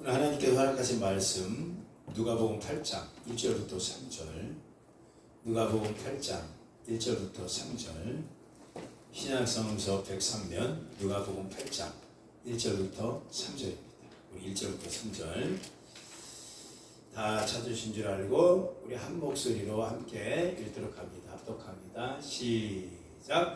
오늘 하나님께서 허락하신 말씀 누가복음 8장 1절부터 3절, 누가복음 8장 1절부터 3절, 신약성서 103면 누가복음 8장 1절부터 3절입니다. 우리 1절부터 3절 다 찾으신 줄 알고 우리 한 목소리로 함께 읽도록 합니다. 합독합니다. 시작.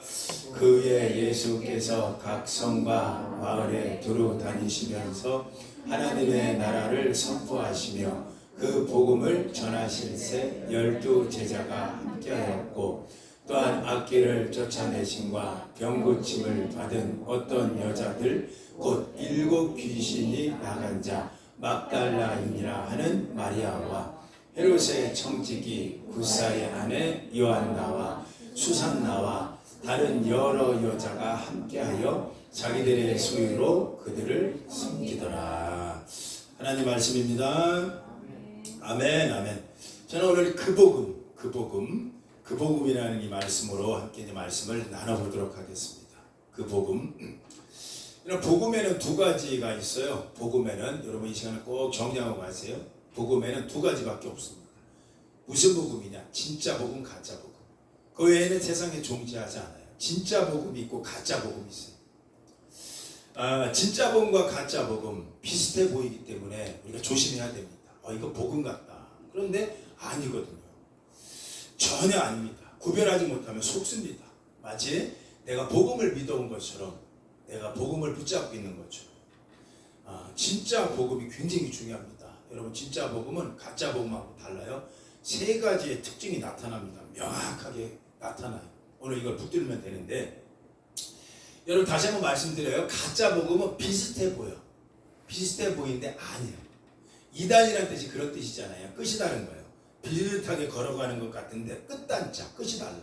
그의 예수께서 각 성과 마을에 두루 다니시면서 하나님의 나라를 선포하시며 그 복음을 전하실새 12 제자가 함께하였고, 또한 악귀를 쫓아내심과 병고침을 받은 어떤 여자들 곧 7 귀신이 나간 자 막달라인이라 하는 마리아와 헤롯의 청지기 구사의 아내 요한나와 수산나와 다른 여러 여자가 함께하여 자기들의 소유로 그들을 섬기더라. 하나님 말씀입니다. 아멘, 아멘. 저는 오늘 그 복음이라는 이 말씀으로 함께 이제 말씀을 나눠보도록 하겠습니다. 그 복음. 복음에는 두 가지가 있어요. 복음에는 여러분 이 시간에 꼭 정리하고 가세요. 복음에는 두 가지밖에 없습니다. 무슨 복음이냐? 진짜 복음, 가짜 복음. 그 외에는 세상에 존재하지 않아요. 진짜 복음이 있고 가짜 복음이 있어요. 진짜 복음과 가짜 복음 비슷해 보이기 때문에 우리가 조심해야 됩니다. 이거 복음 같다. 그런데 아니거든요. 전혀 아닙니다. 구별하지 못하면 속습니다. 마치 내가 복음을 믿어온 것처럼, 내가 복음을 붙잡고 있는 것처럼. 진짜 복음이 굉장히 중요합니다. 여러분, 진짜 복음은 가짜 복음하고 달라요. 3가지의 특징이 나타납니다. 명확하게 나타나요. 오늘 이걸 붙들면 되는데, 여러분 다시 한번 말씀드려요. 가짜 복음은 비슷해 보여. 비슷해 보이는데 아니에요. 이단이라는 뜻이 그런 뜻이잖아요. 끝이 다른 거예요. 비슷하게 걸어가는 것 같은데 끝단자, 끝이 달라.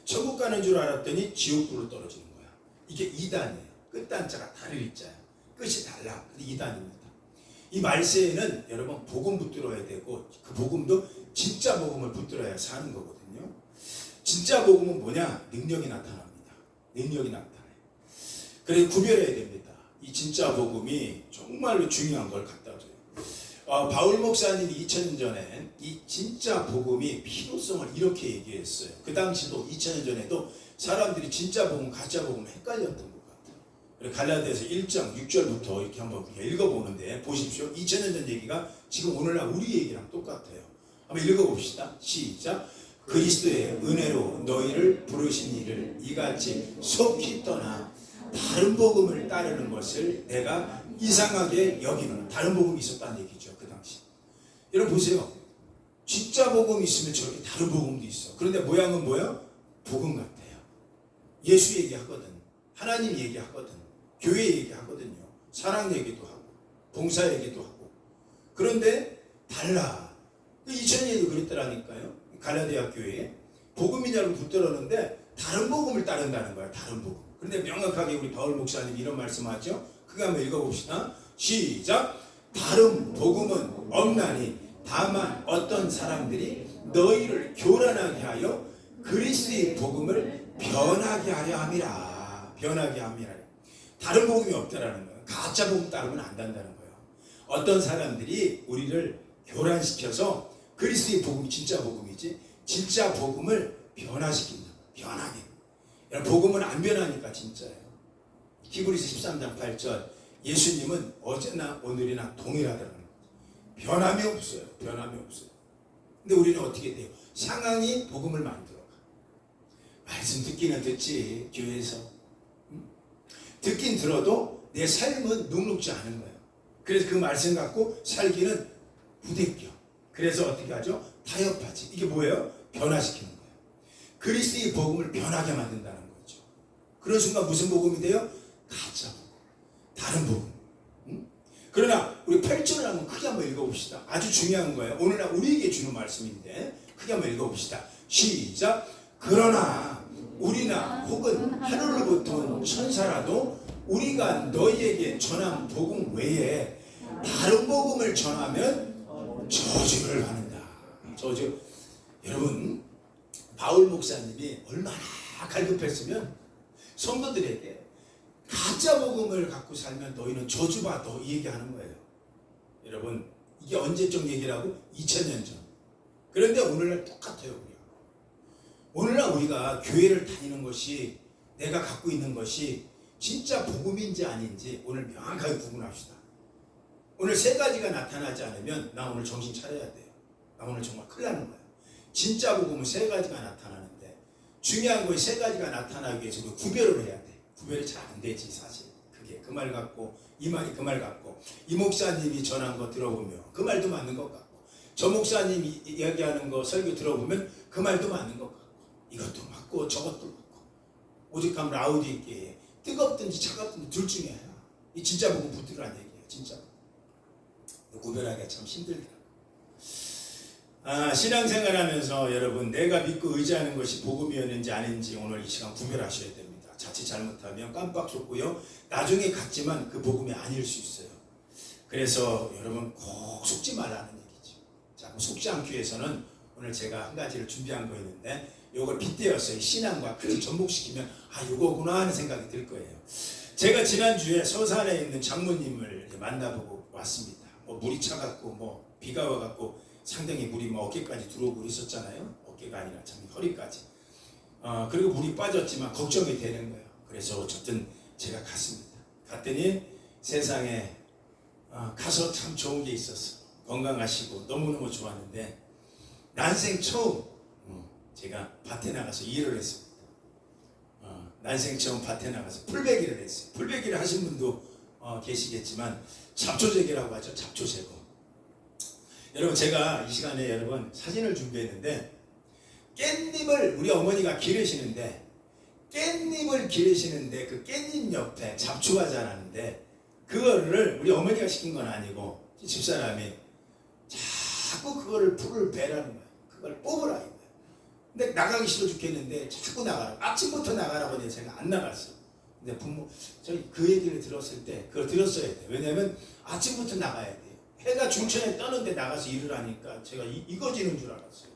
천국 가는 줄 알았더니 지옥불로 떨어지는 거야. 이게 이단이에요. 끝단자가 다를 있자요. 끝이 달라. 근데 이단입니다. 이 말세에는 여러분 복음 붙들어야 되고, 그 복음도 진짜 복음을 붙들어야 사는 거거든요. 진짜 복음은 뭐냐? 능력이 나타납니다. 능력이 나타나요. 그래서 구별해야 됩니다. 이 진짜 복음이 정말로 중요한 걸 갖다 줘요. 바울 목사님이 2000년 전에 이 진짜 복음이 필요성을 이렇게 얘기했어요. 그 당시도 2000년 전에도 사람들이 진짜 복음, 가짜 복음 헷갈렸던 것 같아요. 그래서 갈라디아서 1장 6절부터 이렇게 한번 읽어보는데 보십시오. 2000년 전 얘기가 지금 오늘날 우리 얘기랑 똑같아요. 한번 읽어봅시다. 시작. 그리스도의 은혜로 너희를 부르신 이를 이같이 속히 떠나 다른 복음을 따르는 것을 내가 이상하게 여기는, 다른 복음이 있었다는 얘기죠. 그 당시. 여러분 보세요. 진짜 복음이 있으면 저렇게 다른 복음도 있어. 그런데 모양은 뭐야? 복음 같아요. 예수 얘기하거든. 하나님 얘기하거든. 교회 얘기하거든요. 사랑 얘기도 하고 봉사 얘기도 하고. 그런데 달라. 2000년에도 그랬더라니까요. 갈라디아 교회에 복음이냐고 붙들었는데 다른 복음을 따른다는 거야. 다른 복음. 그런데 명확하게 우리 바울 목사님이 이런 말씀하죠. 그거 한번 읽어봅시다. 시작. 다른 복음은 없나니 다만 어떤 사람들이 너희를 교란하게 하여 그리스도의 복음을 변하게 하려 함이라. 변하게 함이라. 다른 복음이 없다라는 거예요. 가짜 복음 따르면 안 된다는 거예요. 어떤 사람들이 우리를 교란시켜서 그리스도의 복음이 진짜 복음이지, 진짜 복음을 변화시킨다. 변하게. 복음은 안 변하니까 진짜예요. 히브리서 13장 8절 예수님은 어제나 오늘이나 동일하다는 거예요. 변함이 없어요. 변함이 없어요. 근데 우리는 어떻게 돼요? 상황이 복음을 만들어가. 말씀 듣기는 듣지, 교회에서. 듣긴 들어도 내 삶은 녹록지 않은 거예요. 그래서 그 말씀 갖고 살기는 부대껴. 그래서 어떻게 하죠? 타협하지. 이게 뭐예요? 변화시키는 거예요. 그리스도의 복음을 변하게 만든다는 거죠. 그런 순간 무슨 복음이 돼요? 가짜 복음. 다른 복음. 그러나 우리 8절을 한번 크게 한번 읽어봅시다. 아주 중요한 거예요. 오늘날 우리에게 주는 말씀인데 크게 한번 읽어봅시다. 시작. 그러나 우리나 혹은 하늘로부터 온 천사라도 우리가 너희에게 전한 복음 외에 다른 복음을 전하면 저주를 받는다. 저주. 여러분, 바울 목사님이 얼마나 갈급했으면 성도들에게 가짜 복음을 갖고 살면 너희는 저주받아, 이 얘기하는 거예요. 여러분 이게 언제적 얘기라고? 2000년 전. 그런데 오늘날 똑같아요. 우리가. 오늘날 우리가 교회를 다니는 것이 내가 갖고 있는 것이 진짜 복음인지 아닌지 오늘 명확하게 구분합시다. 오늘 세 가지가 나타나지 않으면 나 오늘 정신 차려야 돼요. 나 오늘 정말 큰일 나는 거야. 진짜 복음은 세 가지가 나타나는데 중요한 건 세 가지가 나타나기 위해서 우리 구별을 해야 돼. 구별이 잘 안 되지 사실. 그게 그 말 같고 이 말이 그 말 같고 이 목사님이 전한 거 들어보면 그 말도 맞는 것 같고 저 목사님이 이야기하는 거 설교 들어보면 그 말도 맞는 것 같고 이것도 맞고 저것도 맞고 오직함 라우디 있게 뜨겁든지 차갑든지 둘 중에 하나. 이 진짜 복음 붙들으라는 얘기예요. 진짜 구별하기가 참 힘들더라고요. 신앙생활하면서 여러분 내가 믿고 의지하는 것이 복음이었는지 아닌지 오늘 이 시간 구별하셔야 됩니다. 자칫 잘못하면 깜빡 속고요. 나중에 갔지만 그 복음이 아닐 수 있어요. 그래서 여러분 꼭 속지 말라는 얘기죠. 자, 속지 않기 위해서는 오늘 제가 한 가지를 준비한 거 있는데 이걸 빗대어서 신앙과 같이 접목시키면 이거구나 하는 생각이 들 거예요. 제가 지난주에 서산에 있는 장모님을 만나보고 왔습니다. 물이 차갑고 비가 와갖고 상당히 물이 어깨까지 들어오고 그랬었잖아요. 어깨가 아니라 참 허리까지. 그리고 물이 빠졌지만 걱정이 되는 거예요. 그래서 어쨌든 제가 갔습니다. 갔더니 세상에 가서 참 좋은 게 있었어. 건강하시고 너무너무 좋았는데 난생 처음 제가 밭에 나가서 일을 했습니다. 난생 처음 밭에 나가서 풀베기를 했어요. 풀베기를 하신 분도 계시겠지만 잡초제기라고 하죠. 잡초제거. 여러분 제가 이 시간에 여러분 사진을 준비했는데 깻잎을 우리 어머니가 기르시는데 깻잎을 기르시는데 그 깻잎 옆에 잡초가 자라는데 그거를 우리 어머니가 시킨 건 아니고 집사람이 자꾸 그거를 풀을 베라는 거예요. 그걸 뽑으라 이거예요. 근데 나가기 싫어 죽겠는데 자꾸 나가라고. 아침부터 나가라고 해서 제가 안 나갔어요. 근데 저희 그 얘기를 들었을 때 그걸 들었어야 돼요. 왜냐면 아침부터 나가야 돼요. 해가 중천에 떠는데 나가서 일을 하니까 제가 익어지는 줄 알았어요.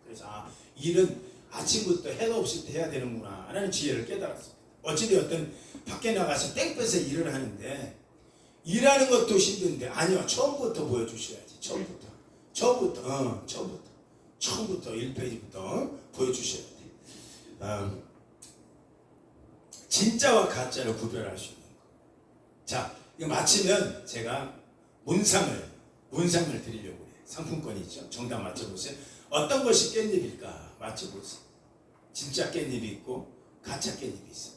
그래서 일은 아침부터 해가 없을 때 해야 되는구나 라는 지혜를 깨달았어요. 어찌되었든 밖에 나가서 땡볕에 일을 하는데 일하는 것도 힘든데 아니요. 처음부터 보여주셔야지. 처음부터 1페이지부터 보여주셔야 돼요. 진짜와 가짜를 구별할 수 있는 거. 자, 이거 마치면 제가 문상을 드리려고 해요. 상품권이 있죠. 정답 맞춰보세요. 어떤 것이 깻잎일까 맞춰보세요. 진짜 깻잎이 있고 가짜 깻잎이 있어요.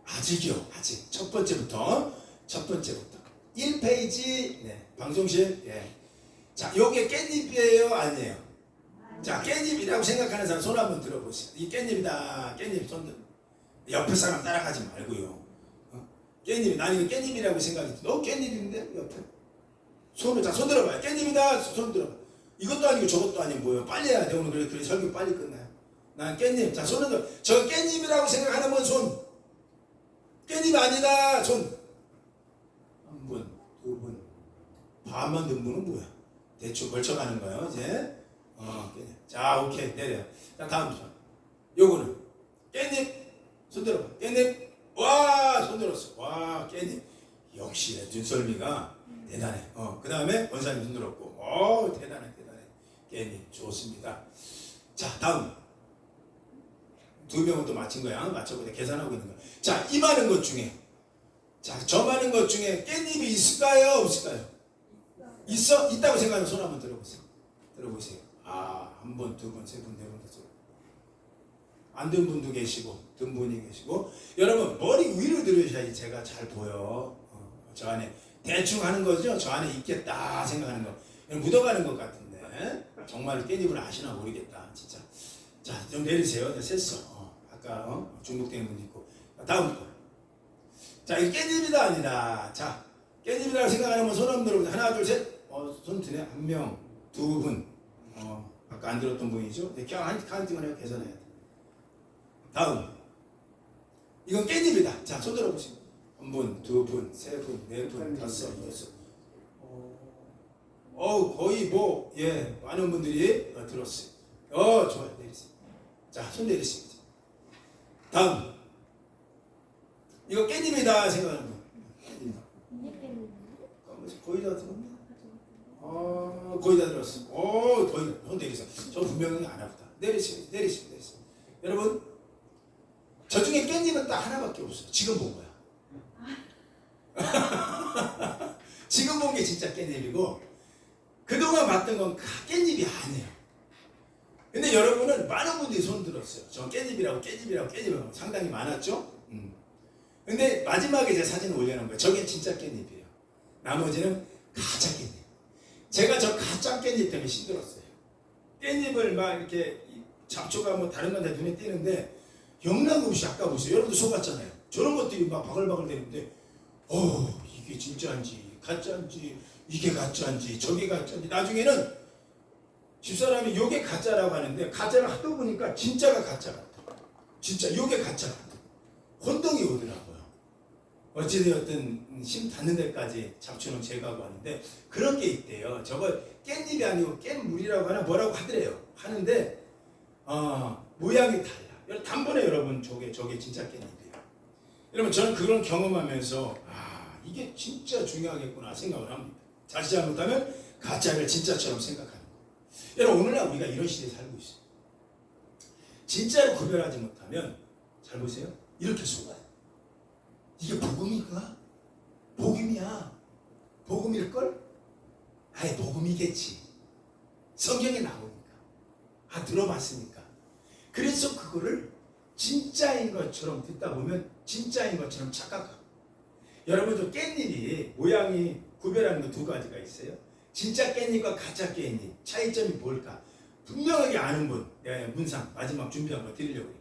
아직이요. 아직. 첫 번째부터 1페이지 방송실. 자, 요게 깻잎이에요 아니에요? 자, 깻잎이라고 생각하는 사람 손 한번 들어보세요. 이 깻잎이다. 깻잎 손 들어. 옆에 사람 따라가지 말고요. 깻잎이 나는 이거 깻잎이라고 생각이 너 깻잎인데 옆에 손 들어봐요. 깻잎이다. 손 들어봐. 이것도 아니고 저것도 아니고 뭐예요. 빨리 해야 돼. 오늘 그래 설교 빨리 끝나요. 난 깻잎. 자, 손을 들어. 저 깻잎이라고 생각하는 분 손. 깻잎 아니다. 손. 한 분, 두 분. 반만 든 분은 뭐야? 대충 걸쳐가는 거예요. 이제. 깻잎. 자, 오케이. 내려. 자, 다음 손. 요거는 깻잎. 손 들어봐. 깻잎. 와, 손 들었어. 와, 깻잎. 역시 눈썰미가 대단해. 그 다음에 원사님 손 들었고. 대단해. 깻잎. 좋습니다. 자, 다음. 두 명은 또 맞힌 거야. 맞춰보자. 계산하고 있는 거야. 자, 이 많은 것 중에. 자, 저 많은 것 중에 깻잎이 있을까요? 없을까요? 있다고 생각하면 손 한번 들어보세요. 한 번, 두 번, 세 번, 네 번, 다섯 번. 안 든 분도 계시고 든 분이 계시고 여러분 머리 위로 들으셔야지 제가 잘 보여. 저 안에 대충 하는 거죠. 저 안에 있겠다 생각하는 거 묻어가는 것 같은데 정말 깻잎을 아시나 모르겠다 진짜. 자, 좀 내리세요. 셌어. 아까 중복되는 분도 있고. 다음 거. 자, 이 깻잎이다 아니다. 자, 깻잎이라고 생각하는 분 손 한번 들어보세요. 하나 둘 셋. 손 드네. 한 명, 두 분. 아까 안 들었던 분이죠. 카운팅을 해요. 계산해야 돼. 다음. 이건 깻잎이다. 자, 손 들어보시고. 한 분, 두 분, 세 분, 네 분, 다섯, 여섯. 거의 많은 분들이 들었어요. 좋아요. 내리세요. 자, 손 내리시죠. 다음. 이거 깻잎이다 생각하는 분. 깻잎이다. 거의 다 들었네. 거의 다 들었어. 거의 다. 손 내리세요. 저 분명히 안 아프다. 내리시면. 여러분, 저 중에 깻잎은 딱 하나밖에 없어요. 지금 본 거야. 지금 본 게 진짜 깻잎이고, 그동안 봤던 건 깻잎이 아니에요. 근데 여러분은 많은 분들이 손 들었어요. 저 깻잎이라고 상당히 많았죠? 근데 마지막에 제 사진을 올려놓은 거예요. 저게 진짜 깻잎이에요. 나머지는 가짜 깻잎. 제가 저 가짜 깻잎 때문에 힘들었어요. 깻잎을 막 이렇게 잡초가 뭐 다른 건 다 눈에 띄는데 영락없이 아까 보세요. 여러분도 속았잖아요. 저런 것들이 막 바글바글 되는데 이게 진짜인지 가짜인지 이게 가짜인지 저게 가짜인지 나중에는 집사람이 요게 가짜라고 하는데 가짜를 하다 보니까 진짜가 가짜 같아. 진짜 요게 가짜 같아. 혼동이 오더라고요. 어찌되었든 힘 닿는 데까지 잡초는 제거하고 하는데 그런 게 있대요. 저거 깻잎이 아니고 깻물이라고 하나 뭐라고 하더래요. 하는데 모양이 달라. 단번에 여러분 저게 진짜 깻잎이에요. 여러분 저는 그런 경험하면서 이게 진짜 중요하겠구나 생각을 합니다. 자칫 잘못하면 가짜를 진짜처럼 생각하는 거. 여러분 오늘날 우리가 이런 시대에 살고 있어요. 진짜로 구별하지 못하면 잘 보세요. 이렇게 속아요. 이게 복음인가? 복음이야. 복음일걸? 아예 복음이겠지. 성경에 나오니까. 들어봤으니까. 그래서 그거를 진짜인 것처럼 듣다 보면 진짜인 것처럼 착각하고. 여러분 저 깻잎이 모양이 구별하는 거 두 가지가 있어요. 진짜 깻잎과 가짜 깻잎 차이점이 뭘까? 분명하게 아는 분 내가 문상 마지막 준비한 거 드리려고 해요.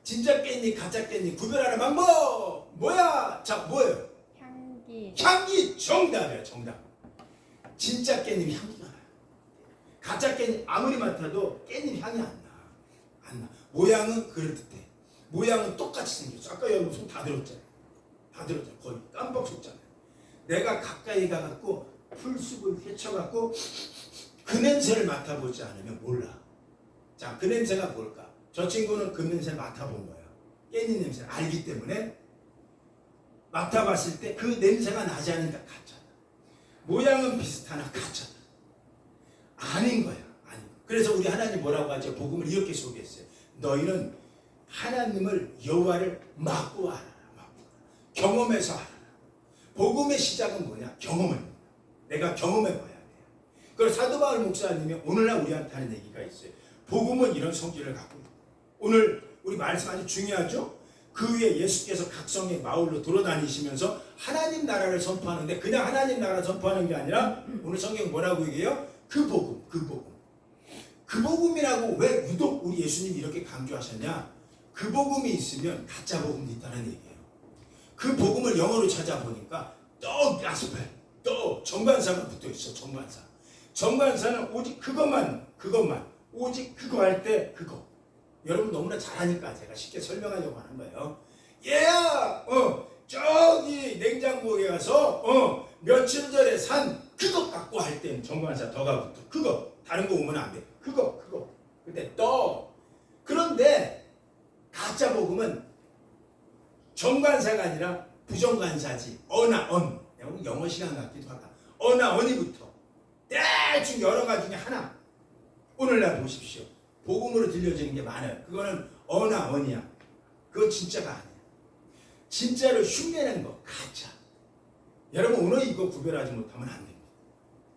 진짜 깻잎 가짜 깻잎 구별하는 방법 뭐야? 자 뭐예요? 향기 정답이에요. 정답. 진짜 깻잎 향기가 나요. 가짜 깻잎 아무리 맡아도 깻잎 향이 안 나. 모양은 그럴듯해. 모양은 똑같이 생겼어. 아까 여러분 손 다 들었잖아요. 거의 깜빡 속잖아요. 내가 가까이 가갖고 풀숲을 헤쳐갖고 그 냄새를 맡아보지 않으면 몰라. 자, 그 냄새가 뭘까? 저 친구는 그 냄새를 맡아본 거예요. 깻잎 냄새를 알기 때문에 맡아봤을 때 그 냄새가 나지 않으니까 가짜다. 모양은 비슷하나 가짜다. 아닌 거야. 그래서 우리 하나님 뭐라고 하죠? 복음을 이렇게 소개했어요. 너희는 하나님을 여호와를 맛보 알아라. 경험해서 알아라. 복음의 시작은 뭐냐? 경험입니다. 내가 경험해봐야 돼요. 그걸 사도 바울 목사님이 오늘날 우리한테 하는 얘기가 있어요. 복음은 이런 성질을 갖고 있다. 오늘 우리 말씀 아주 중요하죠? 그 위에 예수께서 각 성의 마을로 돌아다니시면서 하나님 나라를 선포하는데 그냥 하나님 나라를 선포하는 게 아니라 오늘 성경 뭐라고 얘기해요? 그 복음. 그 복음이라고 왜 유독 우리 예수님이 이렇게 강조하셨냐? 그 복음이 있으면 가짜 복음도 있다는 얘기예요. 그 복음을 영어로 찾아보니까 또 가스펠, 또 정관사가 붙어있어. 정관사는 오직 그것만 오직 그거 할 때 그거. 여러분 너무나 잘하니까 제가 쉽게 설명하려고 하는 거예요. 저기 냉장고에 가서 며칠 전에 산 그것 갖고 할 땐 정관사 더가 붙어. 그거 다른 거 오면 안 돼. 그거. 근데 또 그런데 가짜 복음은 정관사가 아니라 부정관사지. 영어 시간 같기도 하다. 언이 붙어. 대충 여러 가지 중에 하나. 오늘날 보십시오. 복음으로 들려지는 게 많아요. 그거는 언이야. 그거 진짜가 아니야. 진짜로 흉내낸 거 가짜. 여러분 오늘 이거 구별하지 못하면 안 됩니다.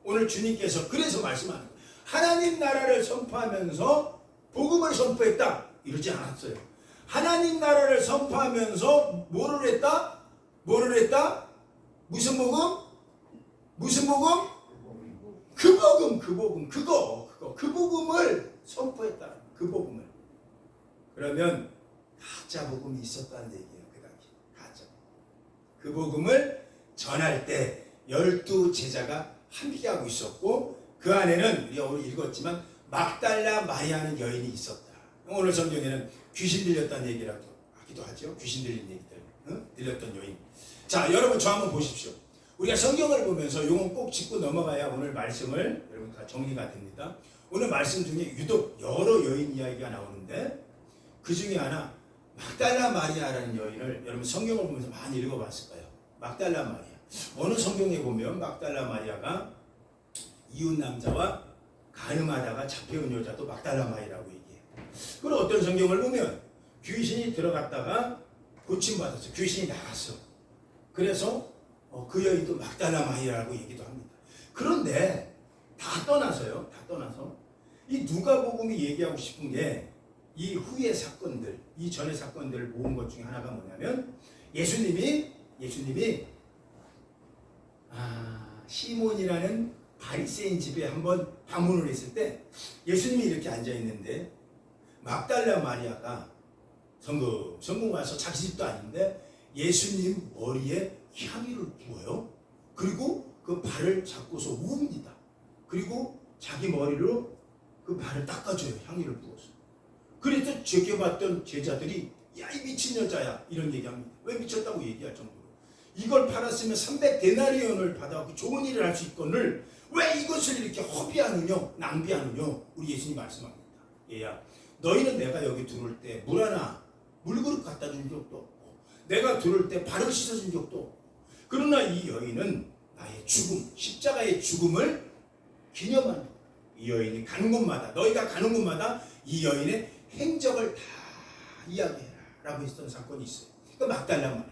오늘 주님께서 그래서 말씀하는 거예요. 하나님 나라를 선포하면서 복음을 선포했다. 이러지 않았어요. 하나님 나라를 선포하면서 뭐를 했다? 무슨 복음? 그 복음을 선포했다. 그 복음을. 그러면 가짜 복음이 있었다는 얘기예요. 그 당시 가짜. 그 복음을 전할 때 12 제자가 함께하고 있었고 그 안에는 우리가 오늘 읽었지만 막달라 마리아는 여인이 있었다. 오늘 성경에는 귀신 들렸다는 얘기라고 하기도 하죠. 귀신 들린 얘기들. 들렸던 여인. 자, 여러분 저 한번 보십시오. 우리가 성경을 보면서 요건 꼭 짚고 넘어가야 오늘 말씀을 여러분 다 정리가 됩니다. 오늘 말씀 중에 유독 여러 여인 이야기가 나오는데 그 중에 하나 막달라 마리아라는 여인을 여러분 성경을 보면서 많이 읽어봤을 거예요. 막달라 마리아. 어느 성경에 보면 막달라 마리아가 이웃 남자와 간음하다가 잡혀온 여자도 막달라 마리라고 얘기해요. 그리고 어떤 성경을 보면 귀신이 들어갔다가 고침받았어. 귀신이 나갔어. 그래서 그 여인도 막달라 마리라고 얘기도 합니다. 그런데 다 떠나서 이 누가복음이 얘기하고 싶은 게 이 후의 사건들, 이 전의 사건들을 모은 것 중에 하나가 뭐냐면 예수님이 시몬이라는 바리새인 집에 한번 방문을 했을 때 예수님이 이렇게 앉아 있는데 막달라 마리아가 성금 와서 자기 집도 아닌데 예수님 머리에 향유를 부어요. 그리고 그 발을 잡고서 웁니다. 그리고 자기 머리로 그 발을 닦아줘요. 향유를 부어서. 그래서 지켜봤던 제자들이 야, 이 미친 여자야 이런 얘기합니다. 왜 미쳤다고 얘기할 정도로. 이걸 팔았으면 300데나리온을 받아갖고 좋은 일을 할 수 있거늘 왜 이것을 이렇게 허비하느냐, 낭비하느냐. 우리 예수님 말씀합니다. 얘야, 너희는 내가 여기 들어올 때 물 하나, 물그릇 갖다 준 적도 없고 내가 들어올 때 발을 씻어준 적도 없고 그러나 이 여인은 나의 죽음, 십자가의 죽음을 기념하는 거야. 이 여인이 가는 곳마다, 너희가 가는 곳마다 이 여인의 행적을 다 이야기해라 라고 했던 사건이 있어요. 그 막달라 마리아.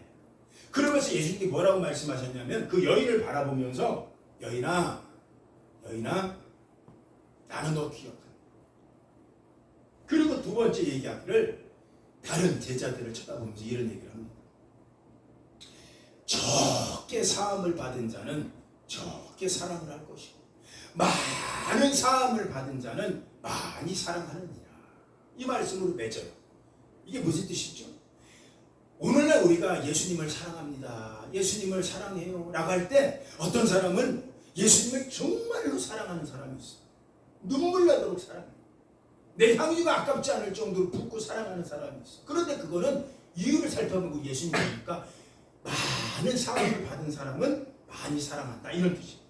그러면서 예수님이 뭐라고 말씀하셨냐면 그 여인을 바라보면서 여인아 나는 너 기억한다. 그리고 두 번째 얘기하기를 다른 제자들을 쳐다보면서 이런 얘기를 합니다. 적게 사함을 받은 자는 적게 사랑을 할 것이고 많은 사함을 받은 자는 많이 사랑하느니라. 이 말씀으로 맺어요. 이게 무슨 뜻이죠? 오늘날 우리가 예수님을 사랑합니다. 예수님을 사랑해요. 라고 할 때 어떤 사람은 예수님을 정말로 사랑하는 사람이 있어요. 눈물 나도록 사랑해요. 내 향유가 아깝지 않을 정도로 붓고 사랑하는 사람이 있어요. 그런데 그거는 이유를 살펴보고 예수님이니까 많은 사랑을 받은 사람은 많이 사랑한다. 이런 뜻이에요.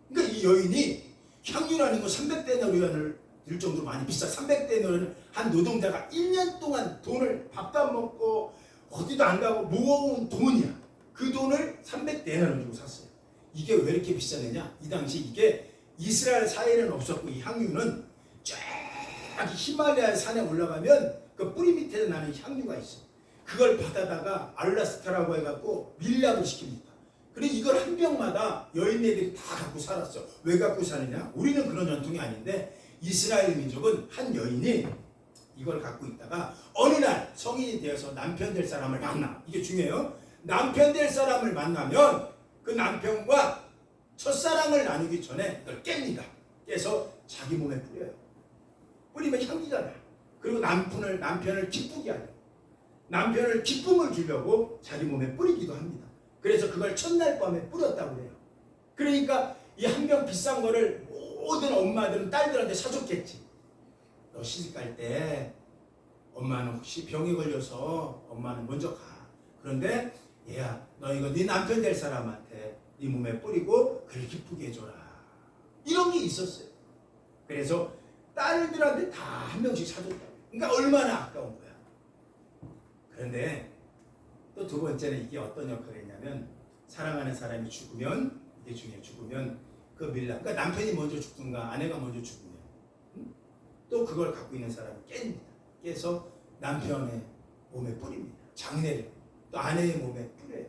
그러니까 이 여인이 향유라는 거 300데나리온을 들 정도로 많이 비싸. 300데나리온은 한 노동자가 1년 동안 돈을 밥도 안 먹고 어디도 안 가고 모아온 돈이야. 그 돈을 300데나리온 주고 샀어요. 이게 왜 이렇게 비싸느냐? 이 당시 이게 이스라엘 사회에는 없었고 이 향유는 쫙 히말라야 산에 올라가면 그 뿌리 밑에 나는 향유가 있어. 그걸 받아다가 알라스타라고 해갖고 밀랍을 시킵니다. 그리고 이걸 한 병마다 여인네들이 다 갖고 살았어. 왜 갖고 사느냐? 우리는 그런 전통이 아닌데 이스라엘 민족은 한 여인이 이걸 갖고 있다가 어느 날 성인이 되어서 남편 될 사람을 만나. 이게 중요해요. 남편 될 사람을 만나면 그 남편과 첫사랑을 나누기 전에 이걸 깹니다. 깨서 자기 몸에 뿌려요. 뿌리면 향기가 나. 그리고 남편을 기쁘게 하려. 남편을 기쁨을 주려고 자기 몸에 뿌리기도 합니다. 그래서 그걸 첫날 밤에 뿌렸다고 해요. 그러니까 이 한 병 비싼 거를 모든 엄마들은 딸들한테 사줬겠지. 너 시집갈 때 엄마는 혹시 병에 걸려서 엄마는 먼저 가. 그런데 얘야 너 이거 네 남편 될 사람한테 네 몸에 뿌리고 그를 기쁘게 해줘라. 이런 게 있었어요. 그래서 딸들한테 다 한 병씩 사줬다고. 그러니까 얼마나 아까운 거야. 그런데 또 두 번째는 이게 어떤 역할을 했냐면 사랑하는 사람이 죽으면 이게 중요해. 죽으면 그 밀랍. 그러니까 남편이 먼저 죽든가 아내가 먼저 죽으면 또 그걸 갖고 있는 사람이 깹니다. 깨서 남편의 몸에 뿌립니다. 장례를 또 아내의 몸에 뿌려요.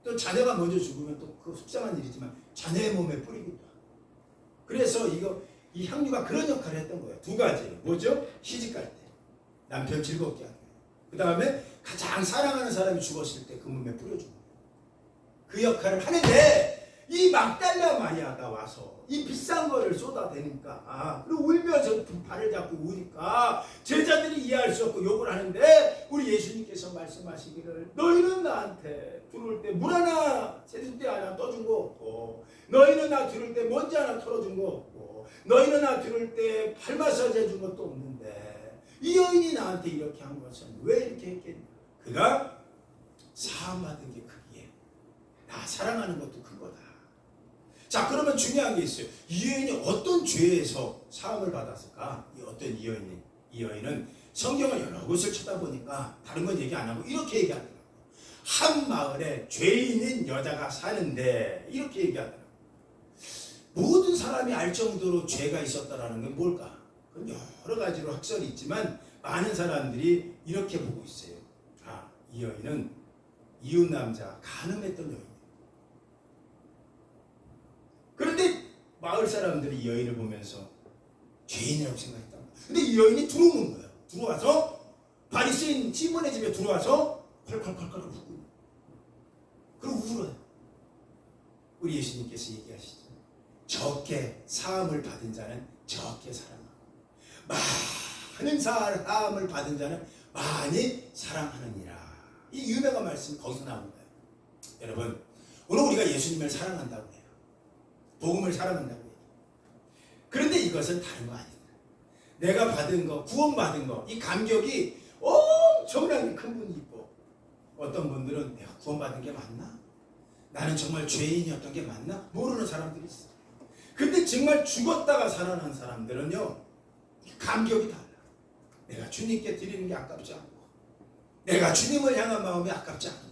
또 자녀가 먼저 죽으면 또 그 속상한 일이지만 자녀의 몸에 뿌리기도 하고. 그래서 이 향유가 그런 역할을 했던 거예요. 두 가지. 뭐죠? 시집갈 때 남편 즐겁게 하는 거예요. 그 다음에 가장 사랑하는 사람이 죽었을 때 그 몸에 뿌려주는 거예요. 그 역할을 하는데 이 막달라 마리아가 와서 이 비싼 거를 쏟아대니까 그리고 울면서 발을 잡고 우니까 제자들이 이해할 수 없고 욕을 하는데 우리 예수님께서 말씀하시기를 너희는 나한테 들어올 때 물 하나 세숫대 하나 떠준 거 없고 너희는 나 들을 때 먼지 하나 털어준 거 없고 너희는 나 들을 때 발 마사지 해준 것도 없는데 이 여인이 나한테 이렇게 한 것은 왜 이렇게 했겠냐. 그가 사함받은 게 크기에 나 사랑하는 것도 그거다. 자, 그러면 중요한 게 있어요. 이 여인이 어떤 죄에서 사함을 받았을까? 이 여인은 성경을 여러 곳을 쳐다보니까 다른 건 얘기 안 하고 이렇게 얘기하더라고요. 한 마을에 죄인인 여자가 사는데 이렇게 얘기하더라고요. 모든 사람이 알 정도로 죄가 있었다라는 게 뭘까? 그건 여러 가지로 학설이 있지만 많은 사람들이 이렇게 보고 있어요. 아, 이 여인은 이웃 남자 간음했던 여인이에요. 그런데 마을 사람들이 이 여인을 보면서 죄인이라고 생각했다. 근데 이 여인이 들어오는 거예요. 들어와서 바리새인 시몬의 집에 들어와서 컬컬컬컬 웃고 그리고 울어요. 우리 예수님께서 얘기하시죠. 적게 사함을 받은 자는 적게 사랑하고 많은 사함을 받은 자는 많이 사랑하느니라. 이 유명한 말씀이 거기서 나온 거예요. 여러분, 오늘 우리가 예수님을 사랑한다고 해요. 복음을 사랑한다고 해요. 그런데 이것은 다른 거 아니다. 내가 받은 거, 구원받은 거, 이 감격이 엄청나게 큰 분이 있고, 어떤 분들은 내가 구원받은 게 맞나? 나는 정말 죄인이었던 게 맞나? 모르는 사람들이 있어. 근데 정말 죽었다가 살아난 사람들은요, 감격이 달라. 내가 주님께 드리는 게 아깝지 않고, 내가 주님을 향한 마음이 아깝지 않고.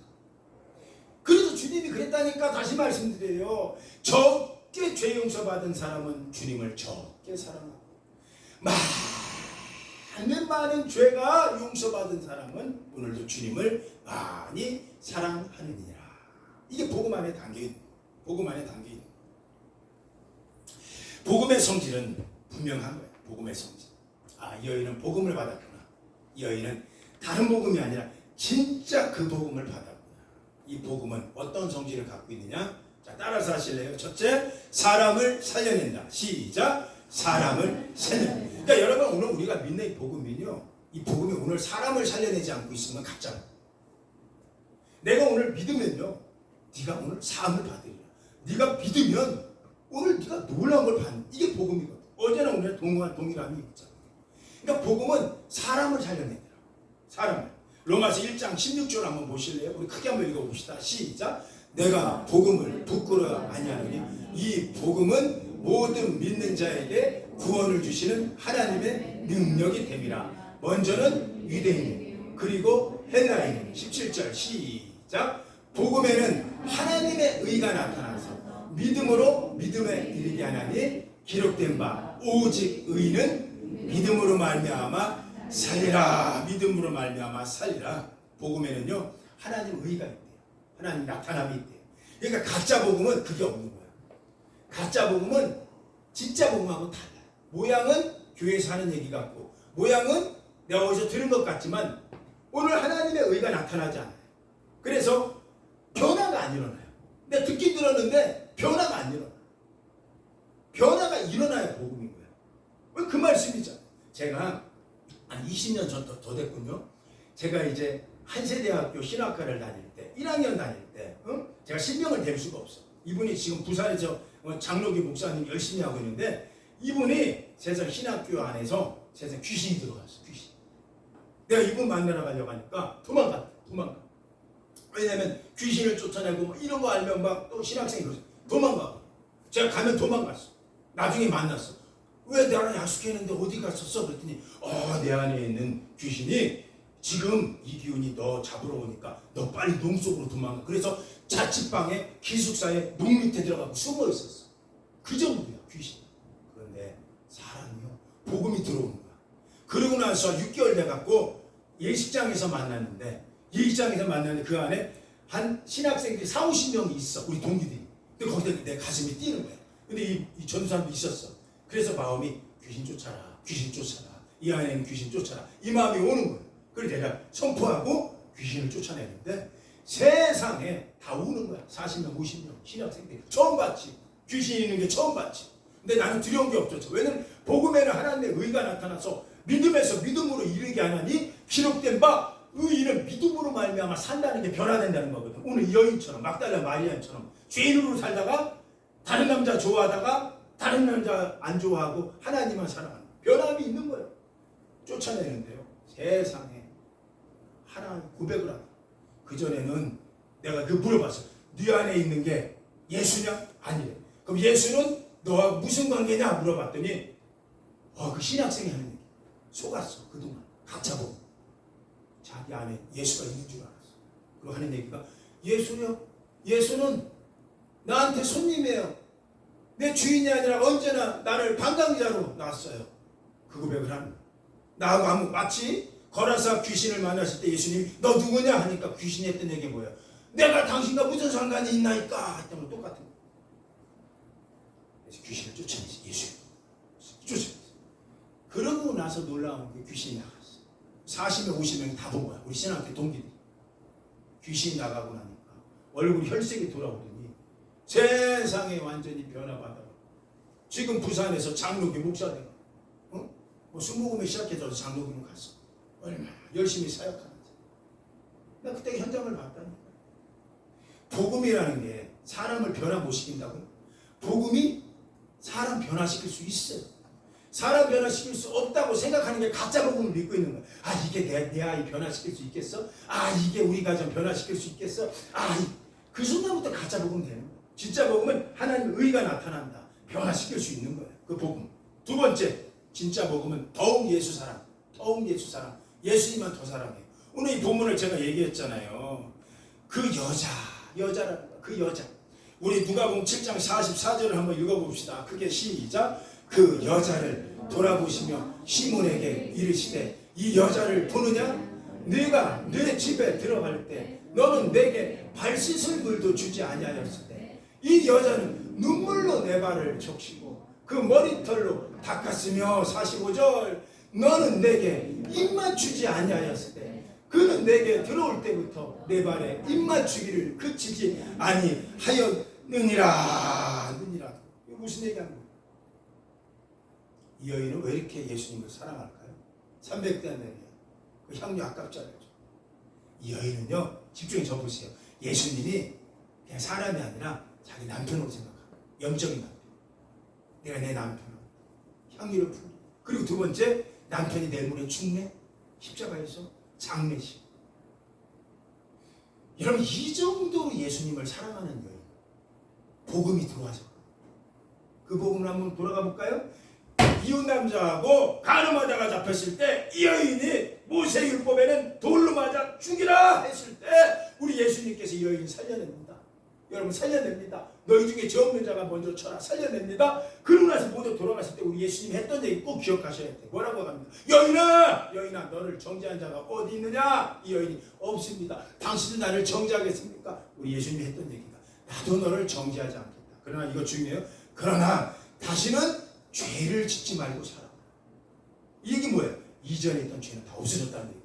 그래서 주님이 그랬다니까 다시 말씀드려요. 적게 죄 용서받은 사람은 주님을 적게 사랑하고, 많은 죄가 용서받은 사람은 오늘도 주님을 많이 사랑하느니라. 이게 복음 안에 담겨있는 거예요. 복음 안에 담겨있는 거예요. 복음의 성질은 분명한 거예요. 복음의 성질. 아, 이 여인은 복음을 받았구나. 이 여인은 다른 복음이 아니라 진짜 그 복음을 받았구나. 이 복음은 어떤 성질을 갖고 있느냐? 자, 따라서 하실래요? 첫째, 사람을 살려낸다. 시작. 사람을 살려낸다. 그러니까 여러분, 오늘 우리가 믿는 이 복음은요, 이 복음이 오늘 사람을 살려내지 않고 있으면 가짜다. 내가 오늘 믿으면요, 네가 오늘 사함을 받으리라. 네가 믿으면 오늘 네가 놀라운 걸 받는, 이게 복음이거든. 어제나 오늘 동일함이 있잖아. 그러니까 복음은 사람을 살려내더라. 사람을. 로마서 1장 16절 한번 보실래요? 우리 크게 한번 읽어봅시다. 시작. 내가 복음을 부끄러워 아니하느니 이 복음은 모든 믿는 자에게 구원을 주시는 하나님의 능력이 됨이라. 먼저는 유대인 그리고 헬라인. 17절 시작. 복음에는 하나님의 의가 나타나서 믿음으로 믿음에 이르게 하나니 기록된 바 오직 의는 믿음으로 말미암아 살리라. 믿음으로 말미암아 살리라. 복음에는요, 하나님 의가 있대요. 하나님 나타남이 있대요. 그러니까 가짜 복음은 그게 없는 거야. 가짜 복음은 진짜 복음하고 달라요. 모양은 교회에서 하는 얘기 같고, 모양은 내가 어디서 들은 것 같지만 오늘 하나님의 의가 나타나지 않아요. 그래서 변화가 안 일어나요. 내가 듣긴 들었는데 변화가 안 일어나요. 변화가 일어나야 복음인 거예요. 왜 그 말씀이죠. 제가 한 20년 전 더 됐군요. 제가 이제 한세대학교 신학과를 다닐 때, 1학년 다닐 때, 제가 신명을 댈 수가 없어. 이분이 지금 부산에서 장로교 목사님 열심히 하고 있는데, 이분이 세상 신학교 안에서 세상 귀신이 들어갔어. 귀신. 내가 이분 만나러 가려고 하니까 도망가. 왜냐면 귀신을 쫓아내고 뭐 이런 거 알면 막 또 신학생이 그러죠. 도망가. 제가 가면 도망갔어. 나중에 만났어. 왜 나랑 약속했는데 어디 갔었어? 그랬더니 내 안에 있는 귀신이 지금 이 기운이 너 잡으러 오니까 너 빨리 농 속으로 도망가. 그래서 자취방에 기숙사에 농 밑에 들어가고 숨어 있었어. 그 정도야 귀신. 그런데 사람이요, 복음이 들어오는 거야. 그러고 나서 6개월 돼갖고 예식장에서 만났는데 그 안에 한 신학생들이 40-50명이 있어. 우리 동기들이. 근데 거기다 내 가슴이 뛰는 거야. 근데 이 전사람도 있었어. 그래서 마음이 귀신 쫓아라. 이 안에 있는 귀신 쫓아라. 이 마음이 오는 거예요. 그래서 내가 선포하고 귀신을 쫓아내는데 세상에 다 우는 거야. 40명, 50명 신학생들이. 처음 봤지. 귀신 있는 게 처음 봤지. 근데 나는 두려운 게 없었죠. 왜냐면 복음에는 하나님의 의가 나타나서 믿음에서 믿음으로 이르게 하나니 기록된 바 의인은 믿음으로 말미암아 산다는 게 변화된다는 거거든. 오늘 이 여인처럼, 막달라 마리아처럼 죄인으로 살다가 다른 남자 좋아하다가 다른 남자 안 좋아하고 하나님만 사랑하는 변함이 있는 거예요. 쫓아내는데요, 세상에 하나님 고백을 하고, 그전에는 내가 물어봤어. 네 안에 있는 게 예수냐? 아니래. 그럼 예수는 너와 무슨 관계냐? 물어봤더니 그 신학생이 하는 얘기. 속았어. 그동안 가짜보고 자기 안에 예수가 있는 줄 알았어. 그리고 하는 얘기가 예수요? 예수는 나한테 손님이에요. 내 주인이 아니라 언제나 나를 관광자로 놨어요. 그 고백을 하는 거예요. 나하고 마치 거라사 귀신을 만났을 때 예수님이 너 누구냐 하니까 귀신이 했던 얘기 뭐예요? 내가 당신과 무슨 상관이 있나이까 했던 거 똑같은 거예요. 그래서 귀신을 쫓아내지. 예수 쫓아내지. 그러고 나서 놀라운 게 귀신이 나갔어. 40명 50명이 다 본 거야. 우리 신학교 동기들. 귀신이 나가고 나니까 얼굴이 혈색이 돌아오더니 세상에 완전히 변화받아. 지금 부산에서 장로교 목사되고 뭐 순복음에 시작해서 장로교로 갔어. 얼마나 열심히 사역하는지. 나 그때 현장을 봤다니까. 복음이라는 게 사람을 변화 못 시킨다고요? 복음이 사람 변화시킬 수 있어요. 사람 변화시킬 수 없다고 생각하는 게 가짜 복음을 믿고 있는 거야. 아, 이게 내 아이 변화시킬 수 있겠어? 아, 이게 우리 가정 변화시킬 수 있겠어? 아, 그 순간부터 가짜 복음 되는 거야. 진짜 복음은 하나님의 의가 나타난다. 변화시킬 수 있는 거야. 그 복음. 두 번째, 진짜 복음은 더욱 예수 사랑. 더욱 예수 사랑. 예수님만 더 사랑해요. 오늘 이 본문을 제가 얘기했잖아요. 그 여자라는 거야. 그 여자. 우리 누가복음 7장 44절을 한번 읽어봅시다. 크게 시작. 그 여자를 돌아보시며 시몬에게 이르시되 이 여자를 보느냐? 네가 내 집에 들어갈 때 너는 내게 발 씻을 물도 주지 아니하였을 때 이 여자는 눈물로 내 발을 적시고 그 머리털로 닦았으며 45절 너는 내게 입맞추지 아니하였을 때 그는 내게 들어올 때부터 내 발에 입맞추기를 그치지 아니하였느니라. 이거 무슨 얘기하는 거예요? 이 여인은 왜 이렇게 예수님을 사랑할까요? 300대나리야. 그 향유 아깝지 않죠? 이 여인은요, 집중해 줘 보세요. 예수님이 그냥 사람이 아니라 자기 남편으로 생각하고, 영적인 남편. 내가 내 남편으로 향유를 풀고. 그리고 두 번째, 남편이 내 물에 죽네? 십자가에서 장례식. 여러분, 이 정도로 예수님을 사랑하는 여인. 복음이 들어와서. 그 복음을 한번 돌아가 볼까요? 이웃 남자하고 간음하다가 잡혔을 때 이 여인이 모세율법에는 돌로 맞아 죽이라 했을 때 우리 예수님께서 이 여인 살려냅니다. 여러분 살려냅니다. 너희 중에 죄 없는 자가 먼저 쳐라. 살려냅니다. 그러고 나서 모두 돌아갔을 때 우리 예수님이 했던 얘기 꼭 기억하셔야 돼. 뭐라고 합니다. 여인아 너를 정죄한 자가 어디 있느냐? 이 여인이 없습니다. 당신은 나를 정죄하겠습니까? 우리 예수님이 했던 얘기가 나도 너를 정죄하지 않겠다. 그러나 이거 중요해요. 그러나 다시는 죄를 짓지 말고 살아. 이 얘기 뭐예요? 이전에 있던 죄는 다 없어졌다는 얘기예요.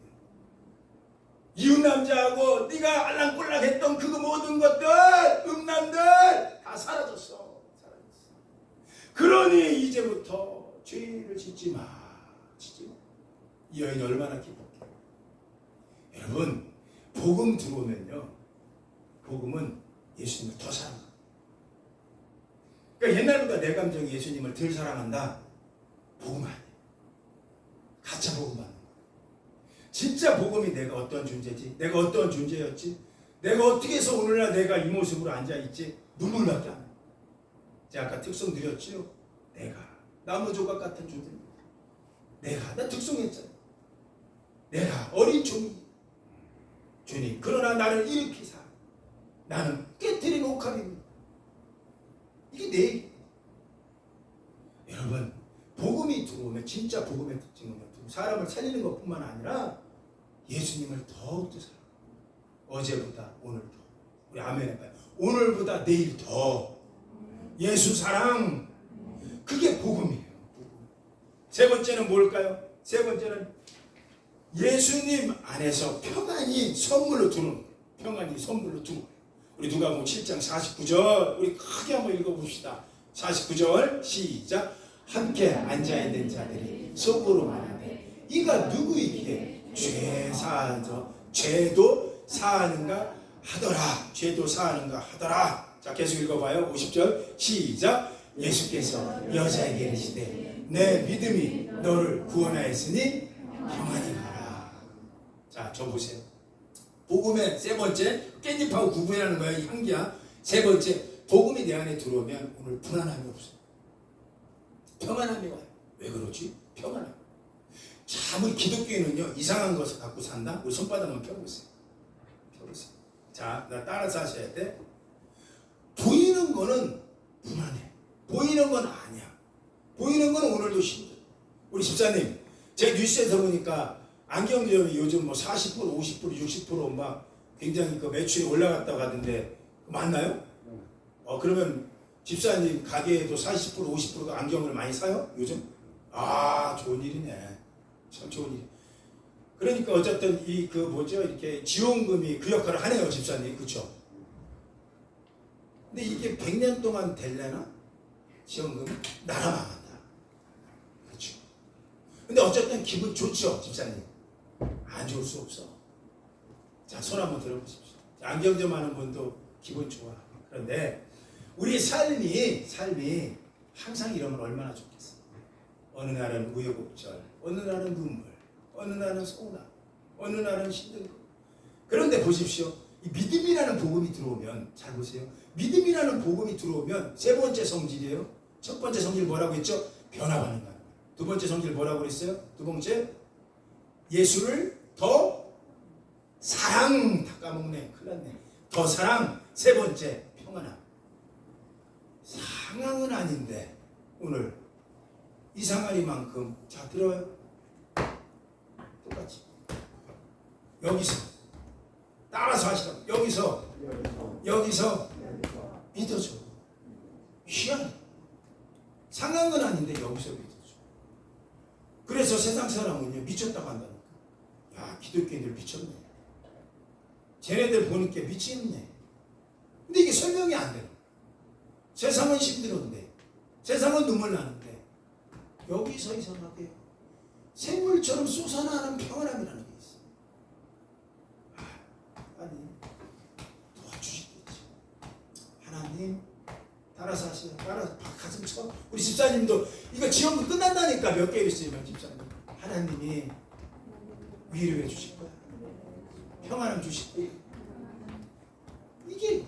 이웃 남자하고 네가 알랑꼴랑했던 그 모든 것들, 음란들 다 사라졌어. 그러니 이제부터 죄를 짓지 마. 이 여인이 얼마나 기뻤게. 여러분, 복음 들어오면요, 복음은 예수님을 더 사랑합니다. 그러니까 옛날보다 내 감정이 예수님을 덜 사랑한다. 복음 아니에요. 가짜 복음 받는 거예요. 진짜 복음이 내가 어떤 존재지? 내가 어떤 존재였지? 내가 어떻게 해서 오늘날 내가 이 모습으로 앉아있지? 눈물밖에 안 나요. 제가 아까 특성 드렸지요? 내가 나무 조각 같은 존재입니다. 나 특성했잖아요. 내가 어린 종이 주님, 그러나 나를 일으키사 나는 깨트린 옥합입니다. 이게 내 얘기. 여러분, 복음이 들어오면 진짜 복음의 특징은 사람을 살리는 것뿐만 아니라 예수님을 더욱더 사랑해요. 어제보다 오늘 더. 우리 아멘 해봐요. 오늘보다 내일 더. 예수 사랑. 그게 복음이에요. 세 번째는 뭘까요? 세 번째는 예수님 안에서 평안이 선물로 들어오는 거예요. 평안이 선물로 들어오는 거예요. 우리 누가복음 7장 49절 우리 크게 한번 읽어봅시다. 49절 시작. 함께 앉아있는 자들이 속으로 말하되 이가 누구이기에 죄도 사하는가 하더라. 자, 계속 읽어봐요. 50절 시작. 예수께서 여자에게 이르시되 내 믿음이 너를 구원하였으니 평안히 가라. 자, 저 보세요. 복음의 세 번째, 깻잎하고 구분하는 거야. 향기야. 세 번째, 복음이 내 안에 들어오면 오늘 불안함이 없어요. 평안함이 와요. 왜 그러지? 평안함. 자, 우리 기독교인은요, 이상한 것을 갖고 산다? 우리 손바닥만 펴보세요. 자, 나 따라서 하셔야 돼. 보이는 거는 불안해. 보이는 건 아니야. 보이는 건 오늘도 힘들어. 우리 집사님, 제 뉴스에서 보니까 안경점이 요즘 뭐 40%, 50%, 60% 굉장히 그 매출이 올라갔다고 하던데 맞나요? 그러면 집사님 가게에도 40%, 50%가 안경을 많이 사요? 요즘? 좋은 일이네. 참 좋은 일. 그러니까 어쨌든 이렇게 지원금이 그 역할을 하네요, 집사님. 그렇죠? 근데 이게 100년 동안 될래나? 지원금이 나라 망한다. 그렇죠? 근데 어쨌든 기분 좋죠, 집사님. 안 좋을 수 없어. 자, 손 한번 들어보십시오. 안경점 하는 분도 기분 좋아. 그런데 우리 삶이 항상 이러면 얼마나 좋겠어. 어느 날은 우여곡절, 어느 날은 눈물, 어느 날은 서운함, 어느 날은 힘든 거. 그런데 보십시오. 이 믿음이라는 복음이 들어오면, 잘 보세요. 믿음이라는 복음이 들어오면 세 번째 성질이에요. 첫 번째 성질 뭐라고 했죠? 변화받는 거예요. 두 번째 성질 뭐라고 그랬어요? 두 번째, 예수를 더 사랑. 다 까먹네. 큰일 났네. 더 사랑. 세 번째, 평안함. 상황은 아닌데 오늘 이상하리만큼, 자 들어요. 똑같이 여기서 따라서 하시라고. 여기서 믿어줘. 희한해. 상황은 아닌데 여기서 믿어줘. 그래서 세상 사람은요 미쳤다고 한다니까. 야, 기독교인들 미쳤네. 쟤네들 보니까 미치겠네. 근데 이게 설명이 안 돼요. 세상은 힘들었는데, 세상은 눈물 나는데, 여기서 이상하게 샘물처럼 솟아나는 평안함이라는 게 있어요. 하나님 도와주시겠지. 하나님 따라서 하시라. 따라서 가슴 쳐. 우리 집사님도 이거 지원금 끝난다니까. 몇 개월 있으면 집사님, 하나님이 위로해 주실 거야. 평안함 주실 거야. 이게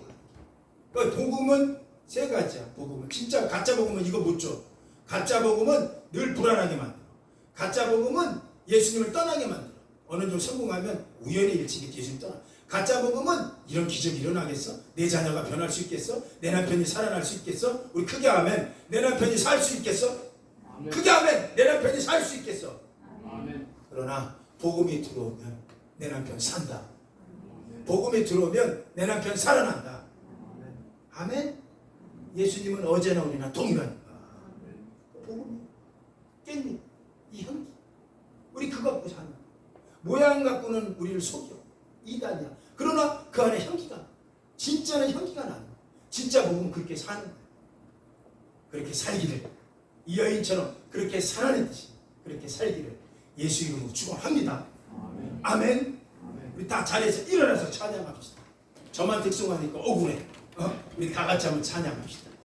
그러니까 복음은 세 가지야. 복음은 진짜 가짜 복음은 이거 못 줘. 가짜 복음은 늘 불안하게 만들어. 가짜 복음은 예수님을 떠나게 만들어. 어느 정도 성공하면 우연히 일치게 예수님 떠나. 가짜 복음은 이런 기적이 일어나겠어? 내 자녀가 변할 수 있겠어? 내 남편이 살아날 수 있겠어? 우리 크게 하면 내 남편이 살 수 있겠어? 아멘. 크게 하면 내 남편이 살 수 있겠어? 아멘. 그러나 복음이 들어오면 내 남편 산다. 아멘. 복음이 들어오면 내 남편 살아난다. 아멘. 아멘. 예수님은 어제나 오늘이나 동일하니까. 복음이 깻잎, 이 향기. 우리 그거 갖고 사는 거야. 모양 갖고는 우리를 속여. 이단이야. 그러나 그 안에 향기가, 진짜는 향기가 나는 거야. 진짜 복음은 그렇게 사는 거야. 그렇게 살기를, 이 여인처럼 그렇게 살아내듯이 그렇게 살기를 예수 이름으로 축원합니다. 아멘. 아멘. 우리 다 자리에서 일어나서 찬양합시다. 저만 특성하니까 억울해. 우리 다 같이 한번 찬양합시다.